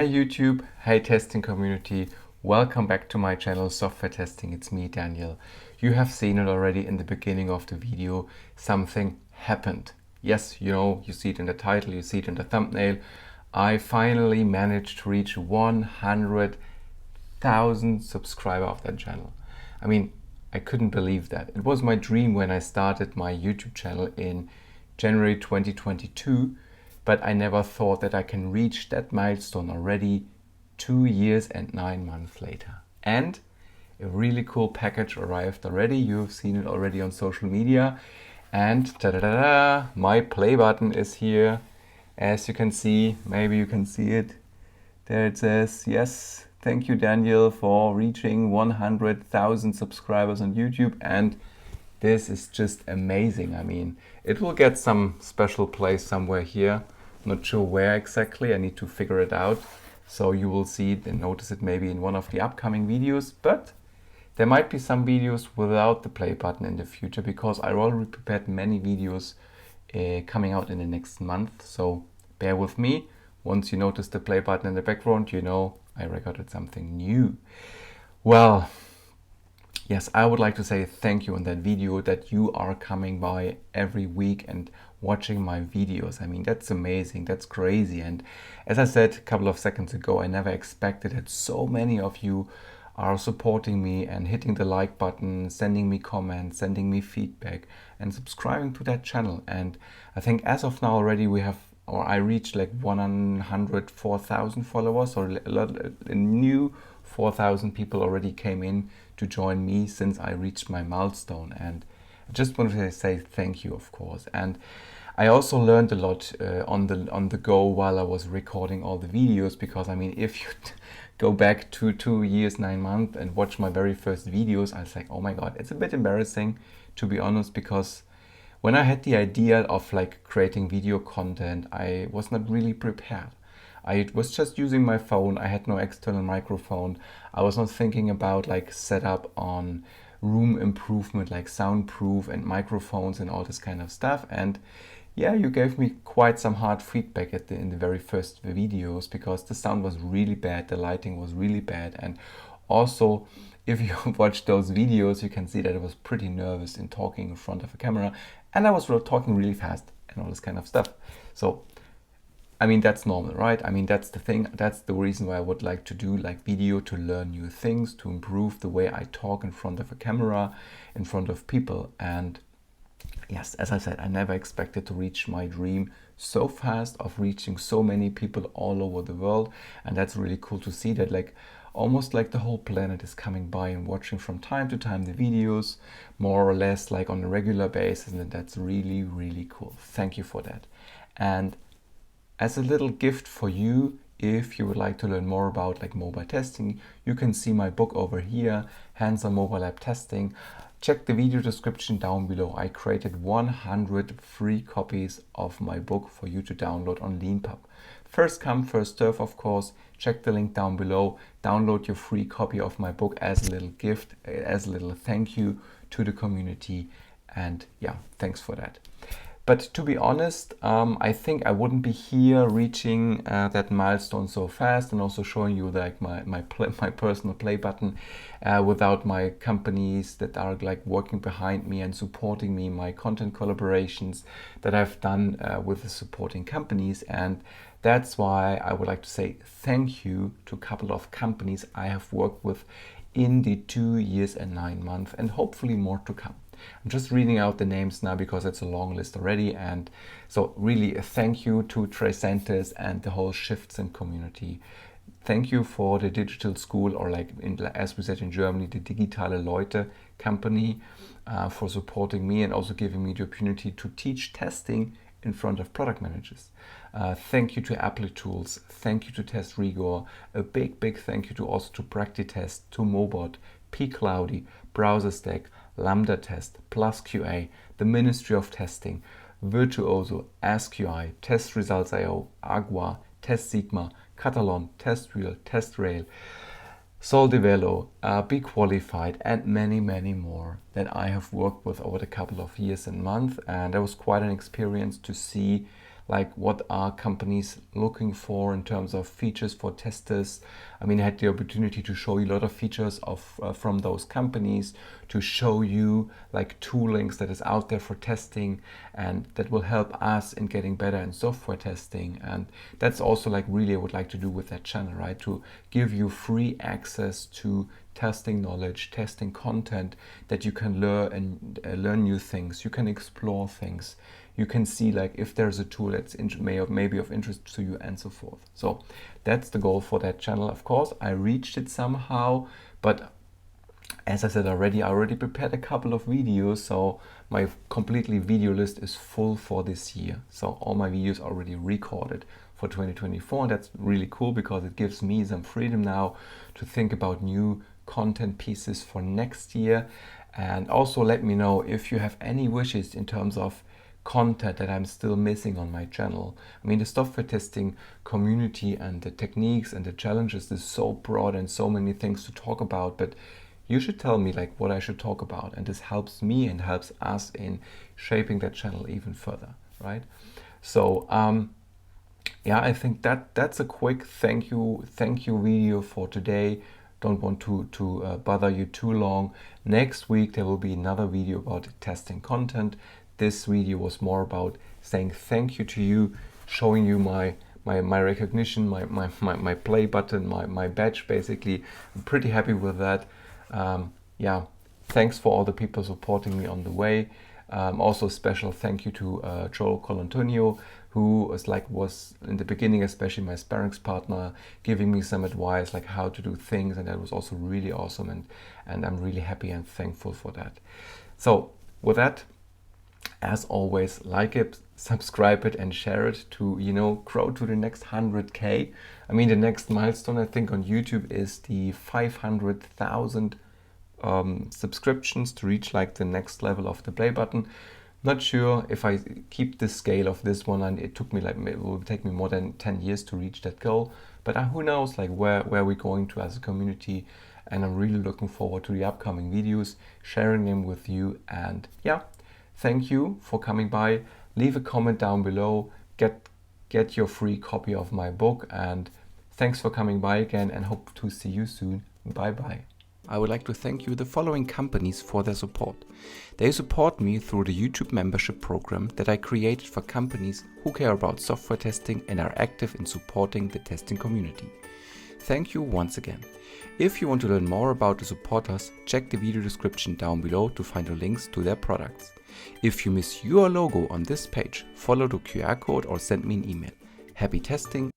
Hey YouTube, hey testing community, welcome back to my channel Software Testing. It's me, Daniel. You have seen it already in the beginning of the video. Something happened. Yes, you see it in the title, you see it in the thumbnail. I finally managed to reach 100,000 subscribers of that channel. I mean, I couldn't believe that. It was my dream when I started my YouTube channel in January 2022. But I never thought that I can reach that milestone already 2 years and 9 months later. And a really cool package arrived already. You've seen it already on social media. And ta-da-da-da, my play button is here. As you can see, maybe you can see it. There it says, yes, thank you Daniel for reaching 100,000 subscribers on YouTube. And this is just amazing. I mean, it will get some special place somewhere here. Not sure where exactly, I need to figure it out. So you will see it and notice it maybe in one of the upcoming videos, but there might be some videos without the play button in the future because I already prepared many videos coming out in the next month. So bear with me. Once you notice the play button in the background, you know I recorded something new. Well, yes, I would like to say thank you on that video that you are coming by every week and watching my videos. I mean, that's amazing, that's crazy. And as I said a couple of seconds ago, I never expected that so many of you are supporting me and hitting the like button, sending me comments, sending me feedback and subscribing to that channel. And I think as of now already I reached like 104,000 followers, or a new 4,000 people already came in to join me since I reached my milestone. And I just wanted to say thank you, of course. And I also learned a lot on the go while I was recording all the videos, because I mean, if you go back to 2 years, 9 months and watch my very first videos, I was like, oh my God, it's a bit embarrassing, to be honest, because when I had the idea of like creating video content, I was not really prepared. I was just using my phone. I had no external microphone. I was not thinking about like setup on room improvement, like soundproof and microphones and all this kind of stuff. And yeah, you gave me quite some hard feedback in the very first videos, because the sound was really bad, the lighting was really bad. And also, if you watch those videos, you can see that I was pretty nervous in talking in front of a camera, and I was talking really fast and all this kind of stuff. So I mean, that's normal, right? I mean, that's the thing. That's the reason why I would like to do like video, to learn new things, to improve the way I talk in front of a camera, in front of people. And yes, as I said, I never expected to reach my dream so fast, of reaching so many people all over the world. And that's really cool to see that like almost like the whole planet is coming by and watching from time to time the videos, more or less like on a regular basis. And that's really, really cool. Thank you for that. And as a little gift for you, if you would like to learn more about like mobile testing, you can see my book over here, Hands-on Mobile App Testing. Check the video description down below. I created 100 free copies of my book for you to download on leanpub. First come, first serve, of course. Check the link down below. Download your free copy of my book as a little gift, as a little thank you to the community. And yeah, thanks for that. But to be honest, I think I wouldn't be here reaching that milestone so fast, and also showing you like my personal play button without my companies that are like working behind me and supporting me, my content collaborations that I've done with the supporting companies. And that's why I would like to say thank you to a couple of companies I have worked with in the 2 years and 9 months, and hopefully more to come. I'm just reading out the names now because it's a long list already. And so really a thank you to Tricentis and the whole Shifts community. Thank you for the digital school, or like as we said in Germany, the Digitale Leute company, for supporting me and also giving me the opportunity to teach testing in front of product managers. Thank you to Applitools, thank you to Test Rigor, a big thank you to also to PractiTest, to Mobot, pCloudy, BrowserStack, Lambda Test, Plus QA, the Ministry of Testing, Virtuoso, AskUI, Test Results.io, Agua, Test Sigma, Catalon, TestReal, TestRail, Soldevelo, Be Qualified, and many more that I have worked with over the couple of years and months. And that was quite an experience to see like what are companies looking for in terms of features for testers. I mean, I had the opportunity to show you a lot of features of from those companies, to show you like toolings that is out there for testing and that will help us in getting better in software testing. And that's also like really I would like to do with that channel, right? To give you free access to testing knowledge, testing content that you can learn and learn new things. You can explore things. You can see like if there's a tool that's maybe of interest to you and so forth. So that's the goal for that channel. Of course, I reached it somehow, but as I said already, I already prepared a couple of videos, so my completely video list is full for this year. So all my videos are already recorded for 2024, and that's really cool because it gives me some freedom now to think about new content pieces for next year. And also let me know if you have any wishes in terms of content that I'm still missing on my channel. I mean, the software testing community and the techniques and the challenges is so broad and so many things to talk about, but you should tell me like what I should talk about, and this helps me and helps us in shaping that channel even further, right? So yeah, I think that's a quick thank you video for today. Don't want to bother you too long. Next week there will be another video about testing content. This video was more about saying thank you to you, showing you my recognition, my play button, my badge basically. I'm pretty happy with that. Yeah, thanks for all the people supporting me on the way. Also special thank you to Joel Colantonio, who was in the beginning especially my sparrings partner, giving me some advice like how to do things, and that was also really awesome, and I'm really happy and thankful for that. So with that, as always, like it, subscribe it, and share it to, you know, grow to the next 100K. I mean, the next milestone I think on YouTube is the 500,000 subscriptions to reach like the next level of the play button. Not sure if I keep the scale of this one, and it will take me more than 10 years to reach that goal. But who knows like where we're going to as a community. And I'm really looking forward to the upcoming videos, sharing them with you. And yeah, thank you for coming by. Leave a comment down below. Get your free copy of my book. And thanks for coming by again, and hope to see you soon. Bye bye. I would like to thank you the following companies for their support. They support me through the YouTube membership program that I created for companies who care about software testing and are active in supporting the testing community. Thank you once again. If you want to learn more about the supporters, check the video description down below to find the links to their products. If you miss your logo on this page, follow the QR code or send me an email. Happy testing!